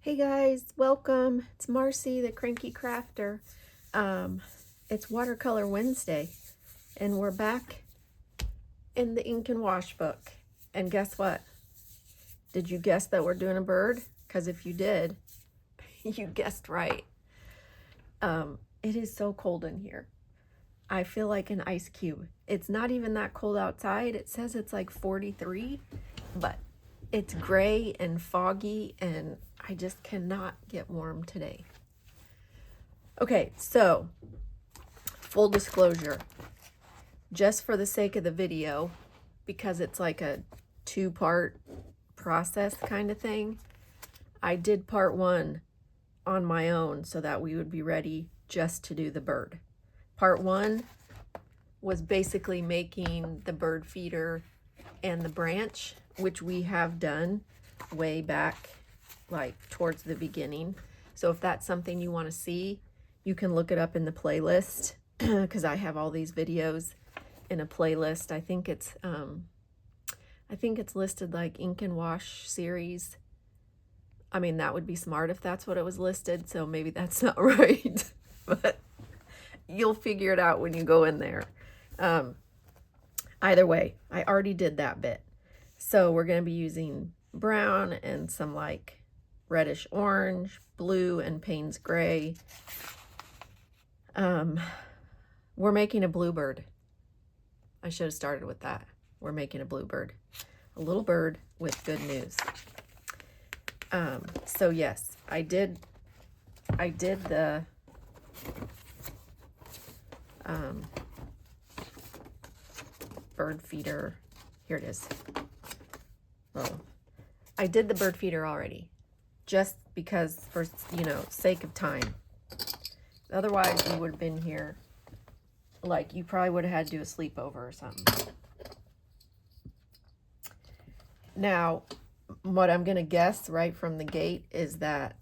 Hey guys, welcome. It's Marcy, the Cranky Crafter. It's Watercolor Wednesday, and we're back in the ink and wash book. And guess what? Did you guess that we're doing a bird? Because if you did, you guessed right. It is so cold in here. I feel like an ice cube. It's not even that cold outside. It says it's like 43, but it's gray and foggy, and I just cannot get warm today. Okay, so full disclosure, just for the sake of the video, because it's like a two-part process kind of thing, I did part one on my own so that we would be ready just to do the bird. Part one was basically making the bird feeder and the branch, which we have done way back, like towards the beginning. So if that's something you want to see, you can look it up in the playlist because I have all these videos in a playlist. I think it's listed like ink and wash series. I mean, that would be smart if that's what it was listed, so maybe that's not right, but you'll figure it out when you go in there. Either way, I already did that bit. So we're going to be using brown and some like reddish orange, blue, and Payne's gray. We're making a bluebird. I should have started with that. We're making a bluebird. A little bird with good news. So yes, I did the bird feeder. Here it is. Oh, I did the bird feeder already, just because for, sake of time. Otherwise, we would have been here, like, you probably would have had to do a sleepover or something. Now, what I'm going to guess right from the gate is that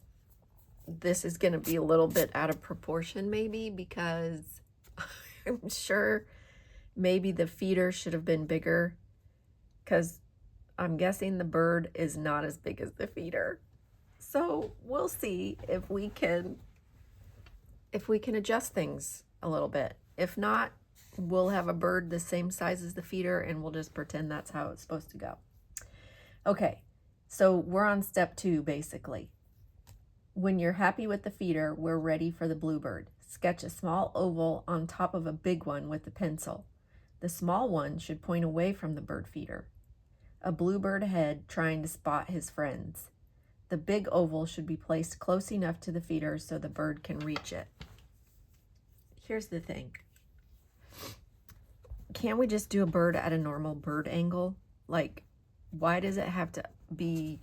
this is going to be a little bit out of proportion, maybe, because I'm sure maybe the feeder should have been bigger, because I'm guessing the bird is not as big as the feeder. So we'll see if we can adjust things a little bit. If not, we'll have a bird the same size as the feeder and we'll just pretend that's how it's supposed to go. Okay, so we're on step 2 basically. When you're happy with the feeder, we're ready for the bluebird. Sketch a small oval on top of a big one with a pencil. The small one should point away from the bird feeder. A bluebird head trying to spot his friends. The big oval should be placed close enough to the feeder so the bird can reach it. Here's the thing. Can't we just do a bird at a normal bird angle? Like, why does it have to be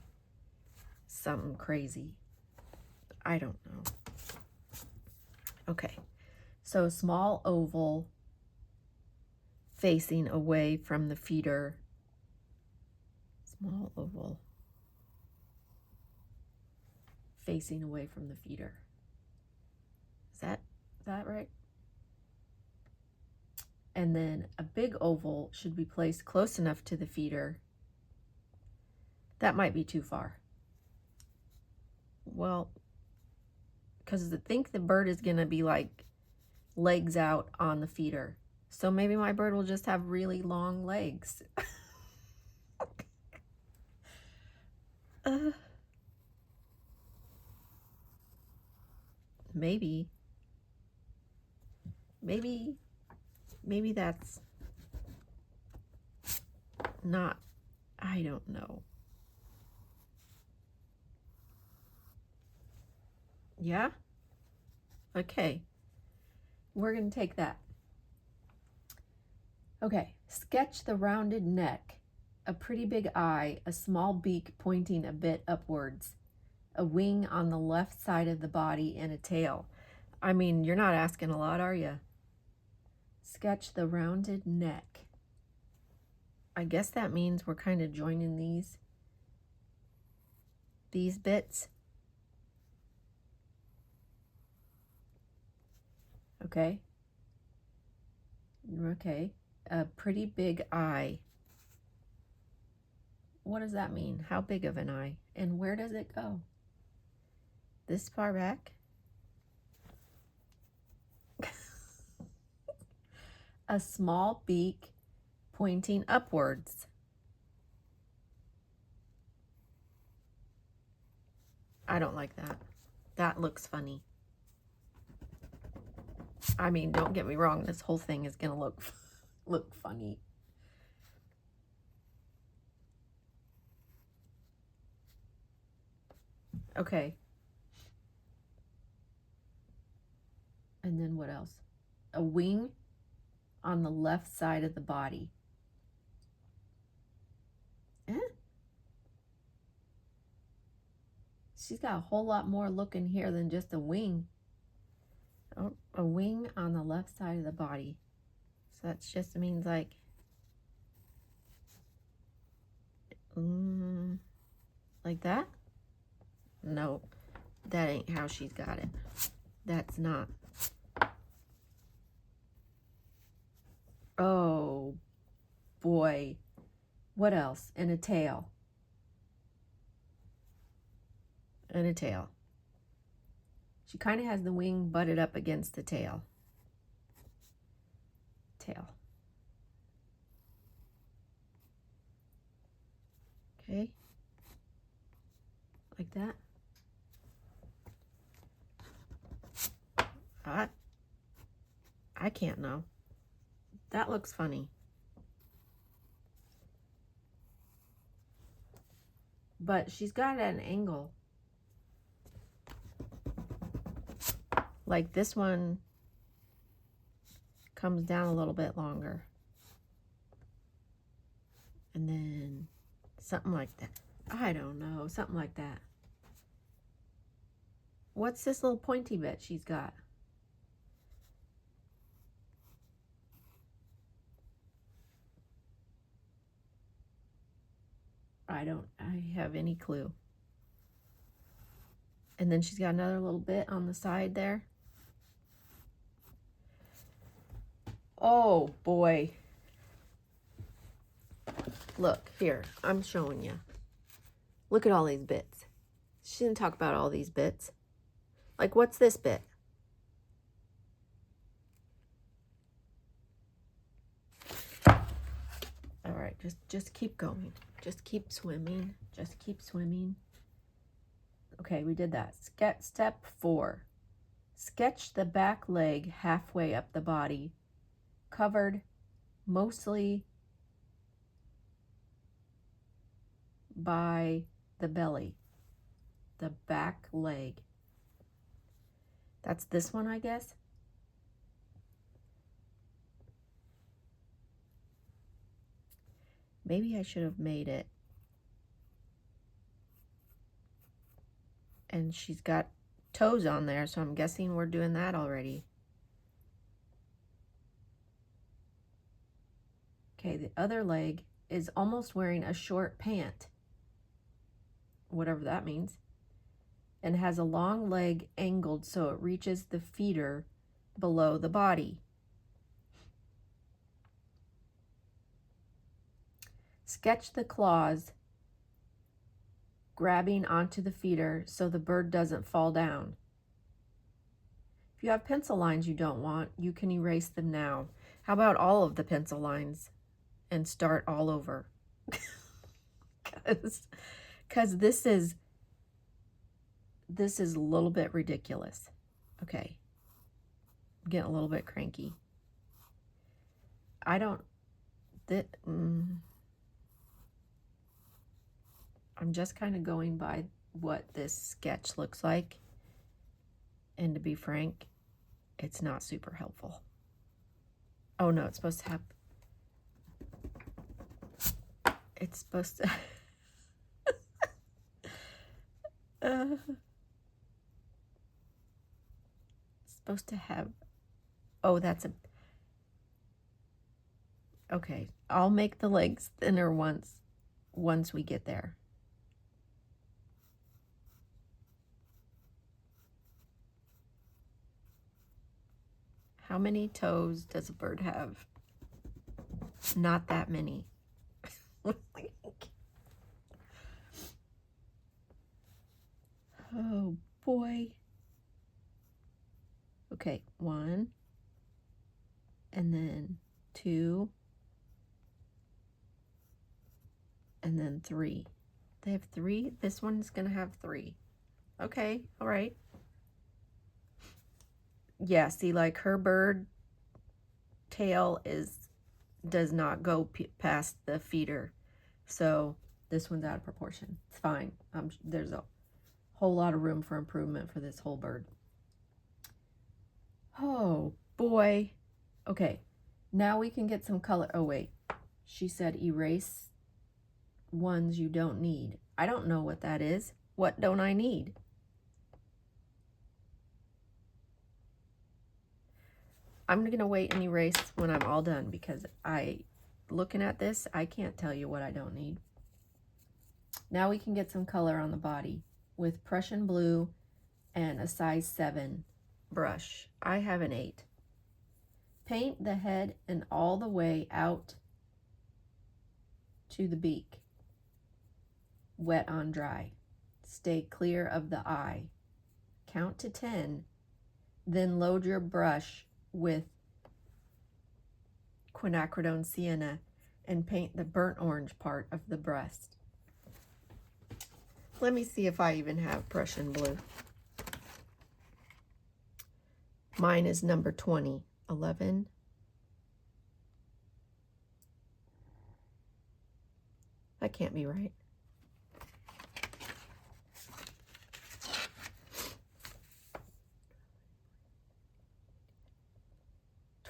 something crazy? I don't know. Okay, so small oval facing away from the feeder. Small oval facing away from the feeder. Is that right? And then a big oval should be placed close enough to the feeder. That might be too far. Well, because I think the bird is going to be like legs out on the feeder. So maybe my bird will just have really long legs. Maybe that's not, I don't know. Yeah? Okay. We're going to take that. Okay. Sketch the rounded neck, a pretty big eye, a small beak pointing a bit upwards, a wing on the left side of the body, and a tail. I mean, you're not asking a lot, are you? Sketch the rounded neck. I guess that means we're kind of joining these bits. Okay. Okay. A pretty big eye. What does that mean? How big of an eye? And where does it go? This far back? A small beak pointing upwards. I don't like that. That looks funny. I mean, don't get me wrong, this whole thing is gonna look funny. Okay. And then what else? A wing on the left side of the body. She's got a whole lot more look in here than just a wing. Oh, a wing on the left side of the body. So that just means like, like that? No, that ain't how she's got it. That's not. Oh, boy. What else? And a tail. And a tail. She kind of has the wing butted up against the tail. Tail. Okay. Like that. I can't know. That looks funny. But she's got it at an angle. Like this one comes down a little bit longer. And then something like that. I don't know, something like that. What's this little pointy bit she's got? I have any clue. And then she's got another little bit on the side there. Oh boy. Look, here, I'm showing you. Look at all these bits. She didn't talk about all these bits. Like, what's this bit? All right, just keep going. Just keep swimming. Just keep swimming. Okay, we did that. Step 4. Sketch the back leg halfway up the body, covered mostly by the belly. The back leg. That's this one, I guess. Maybe I should have made it. And she's got toes on there, so I'm guessing we're doing that already. Okay, the other leg is almost wearing a short pant, whatever that means, and has a long leg angled so it reaches the feeder below the body. Sketch the claws grabbing onto the feeder so the bird doesn't fall down. If you have pencil lines you don't want, you can erase them now. How about all of the pencil lines and start all over? Because this is a little bit ridiculous. Okay, I'm getting a little bit cranky. I'm just kind of going by what this sketch looks like. And to be frank, it's not super helpful. Oh no, it's supposed to have... It's supposed to... it's supposed to have... Oh, that's a... Okay, I'll make the legs thinner once we get there. How many toes does a bird have? Not that many. Oh boy. Okay, 1, and then 2, and then 3. They have 3. This one's gonna have 3. Okay, all right. Yeah, see, like her bird tail does not go past the feeder, so this one's out of proportion. It's fine. There's a whole lot of room for improvement for this whole bird. Oh boy. Okay, now we can get some color. Oh wait, she said erase ones you don't need. I don't know what that is. What don't I need? I'm gonna wait and erase when I'm all done, because looking at this, I can't tell you what I don't need. Now we can get some color on the body with Prussian blue and a size 7 brush. I have an 8. Paint the head and all the way out to the beak. Wet on dry. Stay clear of the eye. Count to 10, then load your brush with quinacridone sienna and paint the burnt orange part of the breast. Let me see if I even have Prussian blue. Mine is number 20, 11. That can't be right.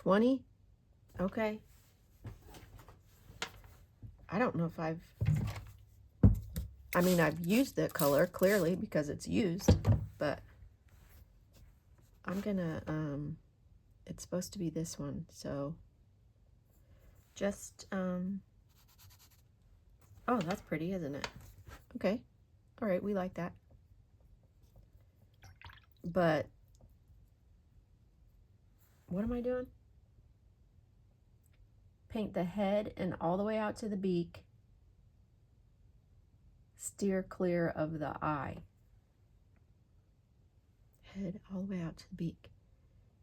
$20? Okay. I don't know if I've used that color clearly because it's used, but I'm gonna, it's supposed to be this one, so just, oh, that's pretty, isn't it? Okay. All right, we like that. But what am I doing? Paint the head and all the way out to the beak. Steer clear of the eye. Head all the way out to the beak.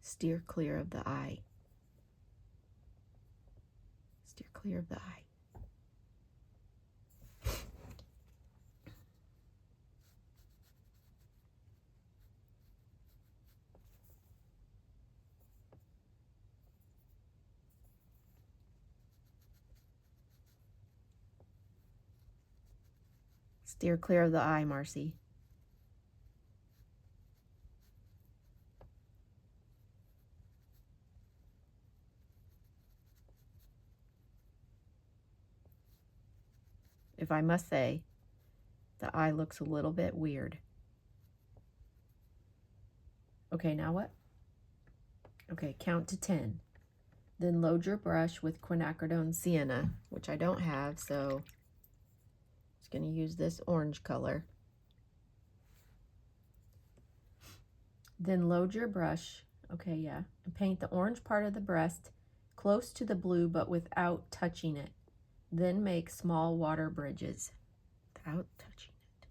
Steer clear of the eye. Steer clear of the eye. Steer clear of the eye, Marcy. If I must say, the eye looks a little bit weird. Okay, now what? Okay, count to 10. Then load your brush with quinacridone sienna, which I don't have, so I'm just going to use this orange color. Then load your brush, okay, yeah, and paint the orange part of the breast close to the blue but without touching it. Then make small water bridges without touching it.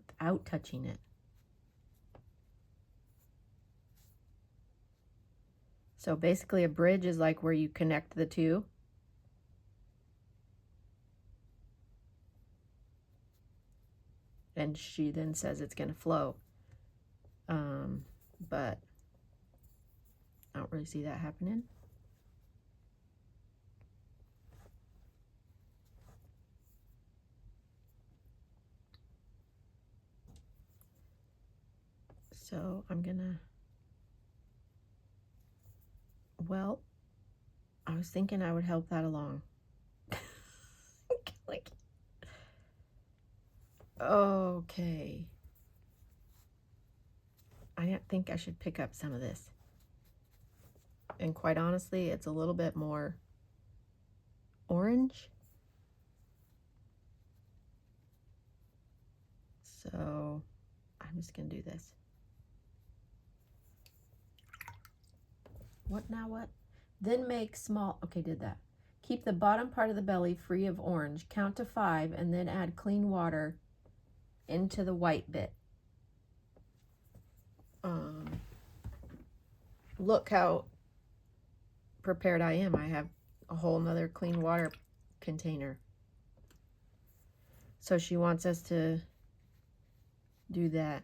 Without touching it. So basically a bridge is like where you connect the two. And she then says it's going to flow. But I don't really see that happening. So I'm gonna, well, I was thinking I would help that along. Like, okay. I think I should pick up some of this. And quite honestly, it's a little bit more orange. So I'm just gonna do this. What now what? Then make small, okay, did that. Keep the bottom part of the belly free of orange. Count to 5 and then add clean water into the white bit. Look how prepared I am. I have a whole nother clean water container. So she wants us to do that.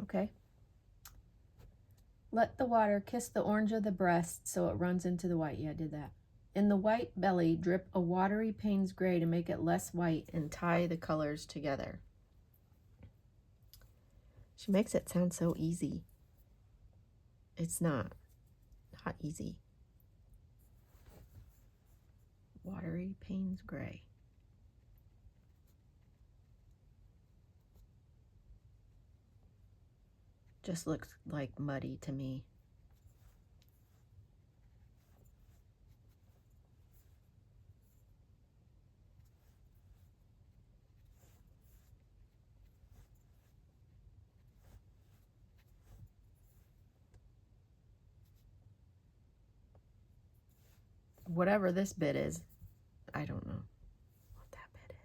Okay. Let the water kiss the orange of the breast so it runs into the white. Yeah, I did that. In the white belly, drip a watery Payne's Gray to make it less white and tie the colors together. She makes it sound so easy. It's not easy. Watery Payne's Gray. Just looks like muddy to me. Whatever this bit is, I don't know what that bit is.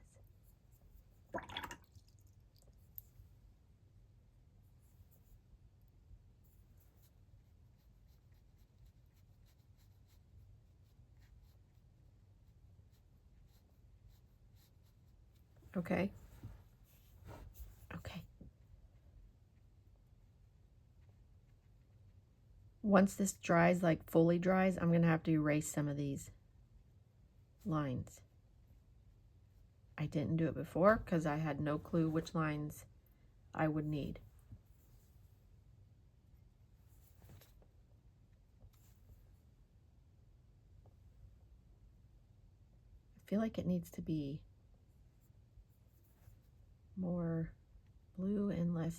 Okay. Okay. Once this dries, like fully dries, I'm going to have to erase some of these lines. I didn't do it before because I had no clue which lines I would need. I feel like it needs to be more blue and less.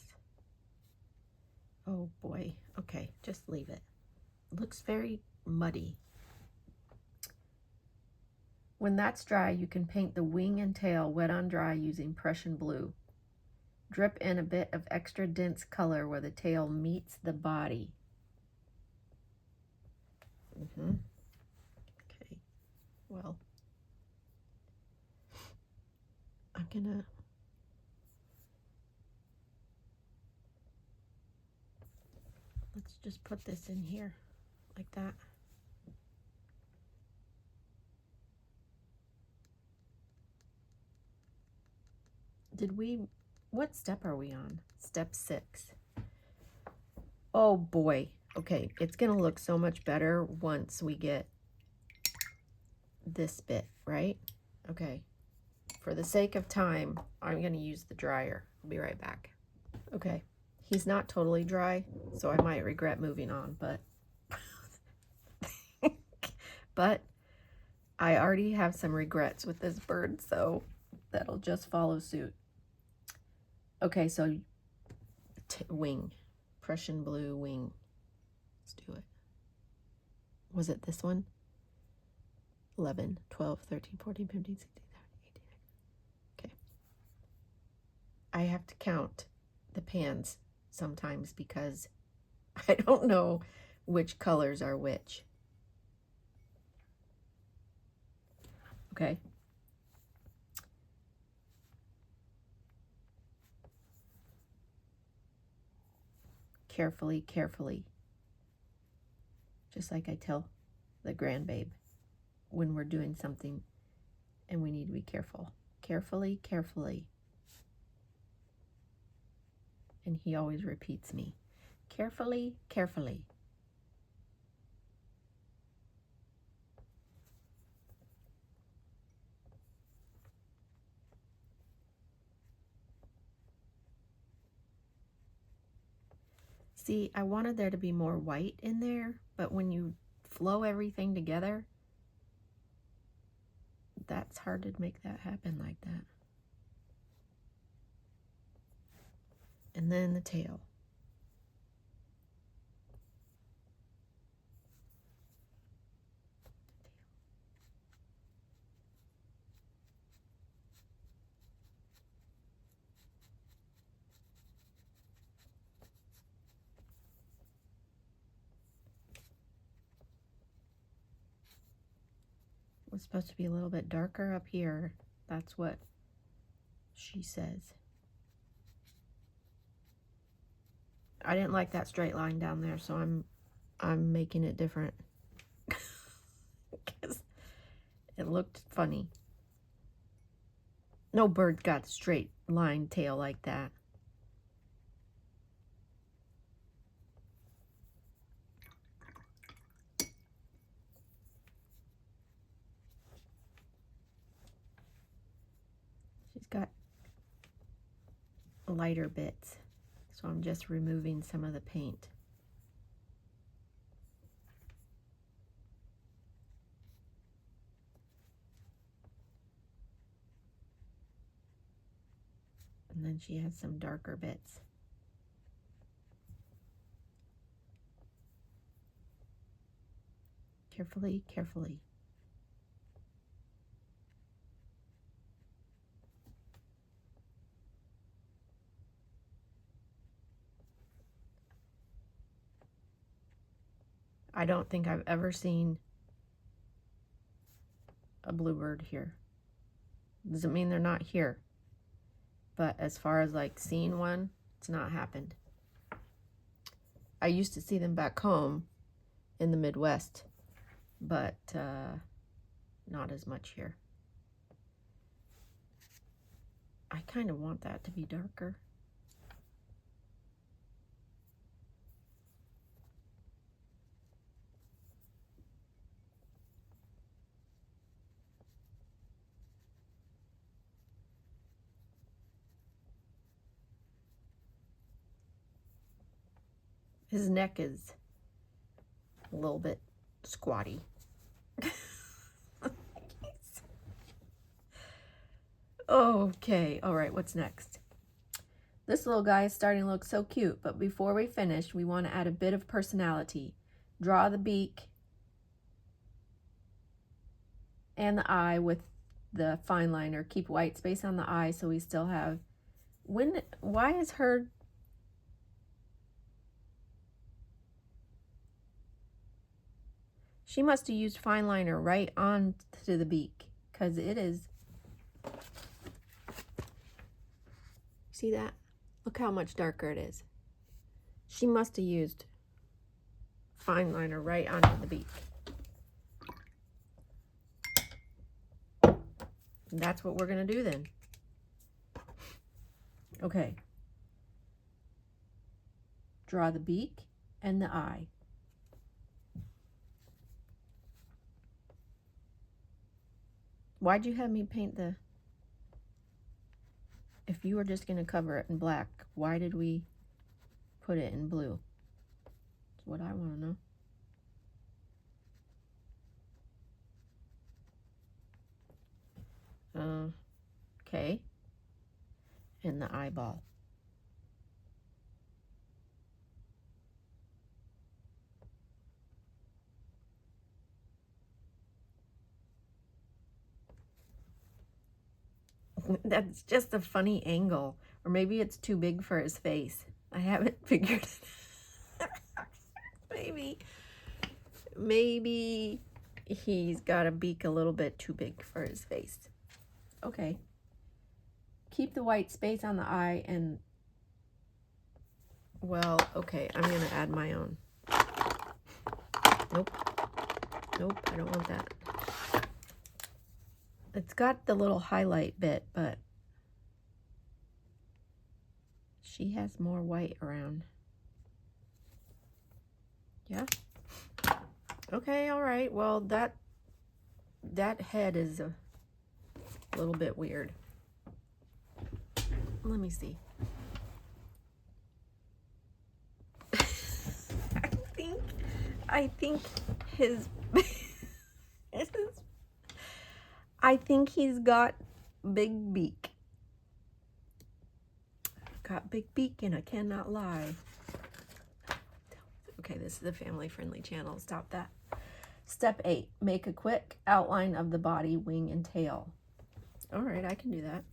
Oh boy. Okay, just leave it. It looks very muddy. When that's dry, you can paint the wing and tail wet on dry using Prussian blue. Drip in a bit of extra dense color where the tail meets the body. Okay, well, I'm gonna let's just put this in here like that. What step are we on? Step 6. Oh boy. Okay, it's gonna look so much better once we get this bit, right? Okay. For the sake of time, I'm gonna use the dryer. I'll be right back. Okay. He's not totally dry, so I might regret moving on, but but I already have some regrets with this bird, so that'll just follow suit. Okay, so wing, Prussian blue wing. Let's do it. Was it this one? 11, 12, 13, 14, 15, 16, 17, 18. Okay. I have to count the pans sometimes because I don't know which colors are which. Okay. Carefully, carefully. Just like I tell the grandbabe when we're doing something and we need to be careful. Carefully, carefully. And he always repeats me. Carefully, carefully. See, I wanted there to be more white in there, but when you flow everything together, that's hard to make that happen like that. And then the tail. was supposed to be a little bit darker up here. That's what she says. I didn't like that straight line down there, so I'm making it different. Because it looked funny. No bird got a straight line tail like that. She's got lighter bits, so I'm just removing some of the paint. And then she has some darker bits. Carefully, carefully. I don't think I've ever seen a bluebird here. Doesn't mean they're not here. But as far as like seeing one, it's not happened. I used to see them back home in the Midwest, but not as much here. I kind of want that to be darker. His neck is a little bit squatty. Okay, all right, what's next? This little guy is starting to look so cute, but before we finish, we want to add a bit of personality. Draw the beak and the eye with the fine liner. Keep white space on the eye so we still have... Why is her... She must have used fine liner right on to the beak, because it is... See that? Look how much darker it is. She must have used fine liner right onto the beak. And that's what we're going to do then. Okay. Draw the beak and the eye. Why'd you have me paint the... If you were just going to cover it in black, why did we put it in blue? That's what I want to know. Okay. And the eyeball. That's just a funny angle. Or maybe it's too big for his face. I haven't figured it out. Maybe he's got a beak a little bit too big for his face. Okay. Keep the white space on the eye and... Well, okay, I'm going to add my own. Nope. Nope, I don't want that. It's got the little highlight bit, but she has more white around. Yeah? Okay, all right. Well, that head is a little bit weird. Let me see. I think I think he's got big beak. Got big beak and I cannot lie. Okay, this is a family-friendly channel. Stop that. Step 8, make a quick outline of the body, wing, and tail. All right, I can do that.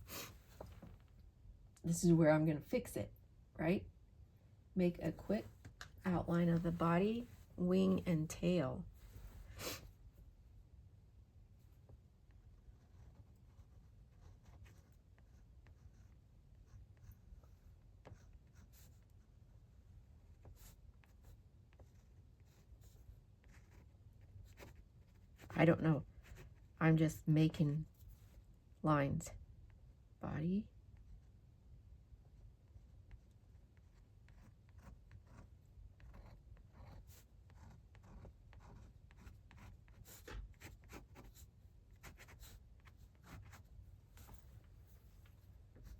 This is where I'm going to fix it, right? Make a quick outline of the body, wing, and tail. I don't know. I'm just making lines. Body.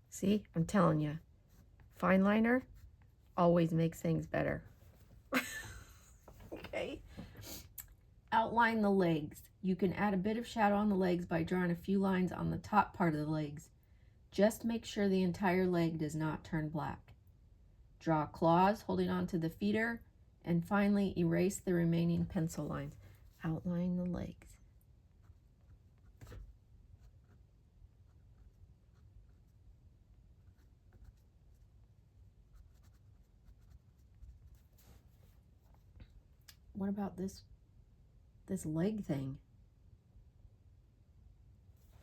See, I'm telling you, fine liner always makes things better. Okay. Outline the legs. You can add a bit of shadow on the legs by drawing a few lines on the top part of the legs. Just make sure the entire leg does not turn black. Draw claws holding on to the feeder, and finally erase the remaining pencil lines. Outline the legs. What about this leg thing?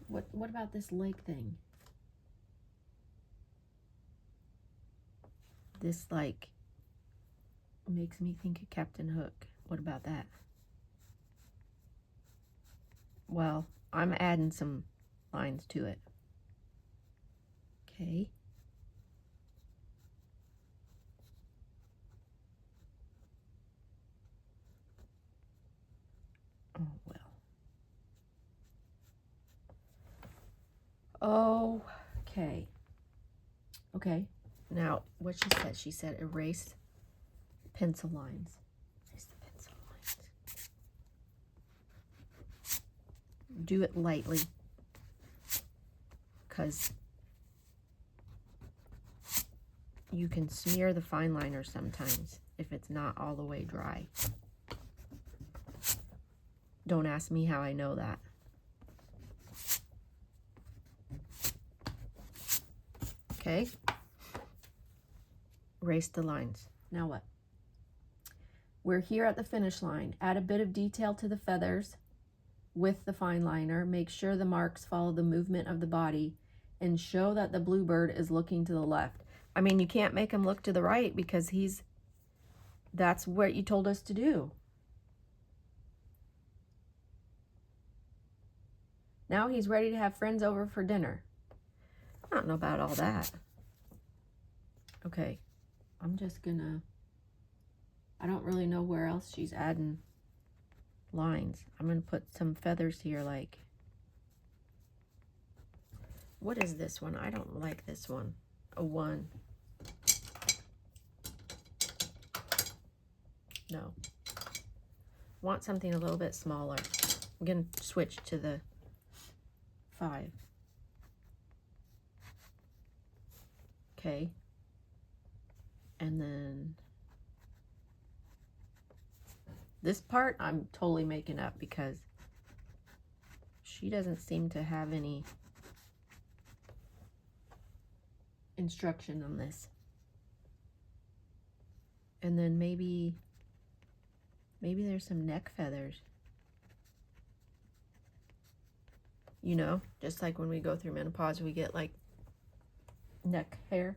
What about this leg thing? This like makes me think of Captain Hook. What about that? Well, I'm adding some lines to it. Okay. Oh, well. Okay. Okay. Now, what she said erase pencil lines. Erase the pencil lines. Do it lightly, because you can smear the fine liner sometimes if it's not all the way dry. Don't ask me how I know that. Okay. Erase the lines. Now what? We're here at the finish line. Add a bit of detail to the feathers with the fine liner. Make sure the marks follow the movement of the body and show that the bluebird is looking to the left. I mean, you can't make him look to the right because that's what you told us to do. Now he's ready to have friends over for dinner. I don't know about all that. Okay, I'm just gonna, I don't really know where else she's adding lines. I'm gonna put some feathers here, like, what is this one? I don't like this one. A 1. No. Want something a little bit smaller. I'm gonna switch to the 5. Okay. And then this part I'm totally making up because she doesn't seem to have any instruction on this. And then maybe there's some neck feathers. You know, just like when we go through menopause, we get like neck hair.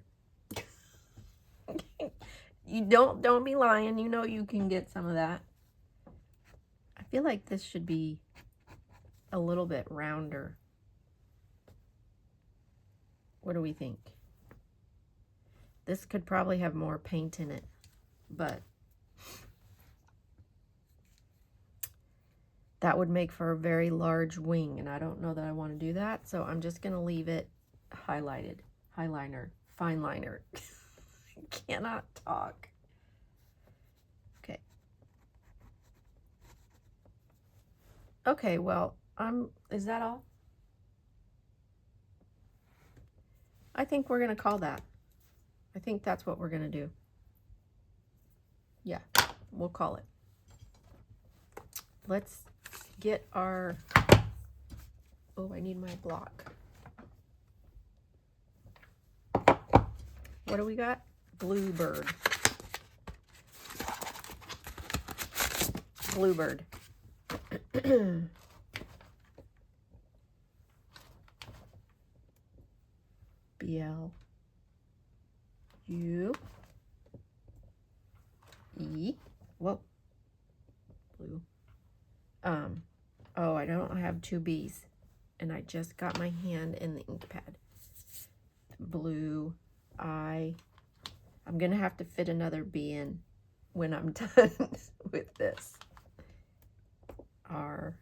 You don't be lying. You know you can get some of that. I feel like this should be a little bit rounder. What do we think? This could probably have more paint in it, but that would make for a very large wing, and I don't know that I want to do that, so I'm just going to leave it highlighted. Highliner, fine liner. I cannot talk. Okay. Okay, well, is that all? I think we're going to call that. I think that's what we're going to do. Yeah, we'll call it. Let's get our, oh, I need my block. What do we got? Bluebird. Bluebird. B-L-U-E. Whoa. Blue. Oh, I don't have 2 B's. And I just got my hand in the ink pad. Blue eye. I'm going to have to fit another B in when I'm done with this. R,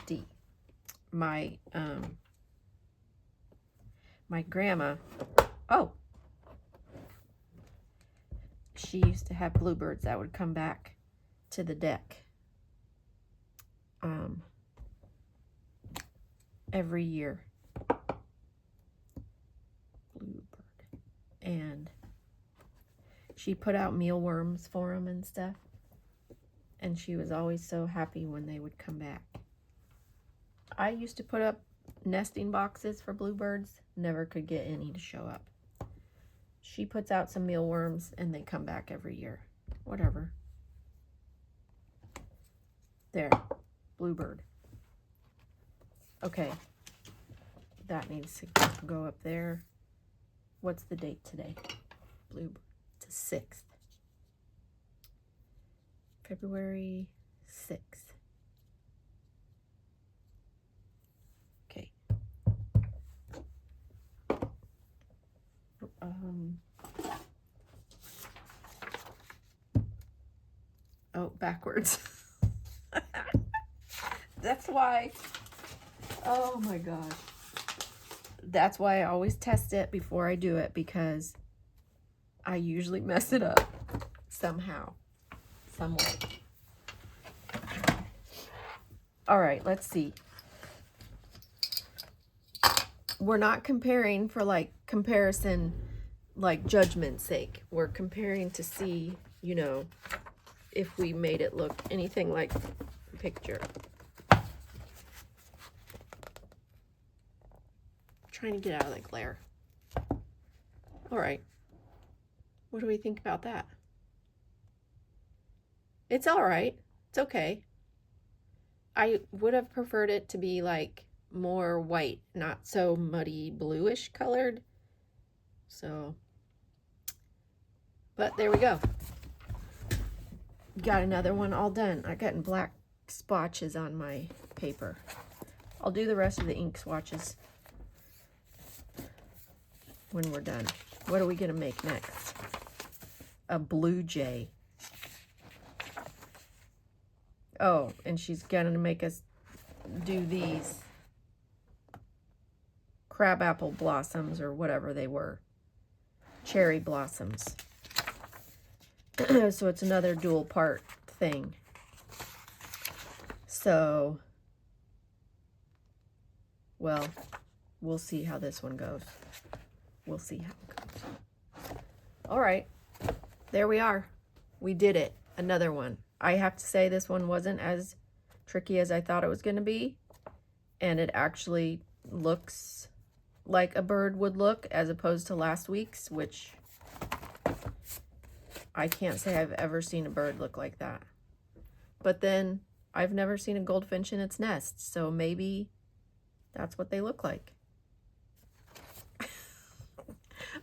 D. My grandma, oh, she used to have bluebirds that would come back to the deck every year. Bluebird. And she put out mealworms for them and stuff. And she was always so happy when they would come back. I used to put up nesting boxes for bluebirds. Never could get any to show up. She puts out some mealworms and they come back every year. Whatever. There. Bluebird. Okay. That needs to go up there. What's the date today? Bluebird. It's the 6th. February 6th. Okay. Oh, backwards. That's why. Oh my gosh. That's why I always test it before I do it, because I usually mess it up somehow, some way. All right, let's see. We're not comparing for like comparison, like judgment's sake. We're comparing to see, you know, if we made it look anything like the picture. Trying to get out of the glare. All right. What do we think about that? It's all right. It's okay. I would have preferred it to be like more white, not so muddy bluish colored. So, but there we go. Got another one all done. I got black splotches on my paper. I'll do the rest of the ink swatches when we're done. What are we gonna make next? A blue jay. Oh, and she's gonna make us do these crabapple blossoms or whatever they were. Cherry blossoms. So it's another dual part thing. So, well, we'll see how this one goes. We'll see how it goes. All right, there we are. We did it. Another one. I have to say this one wasn't as tricky as I thought it was going to be. And it actually looks like a bird would look, as opposed to last week's, which I can't say I've ever seen a bird look like that. But then I've never seen a goldfinch in its nest, so maybe that's what they look like.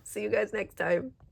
See you guys next time.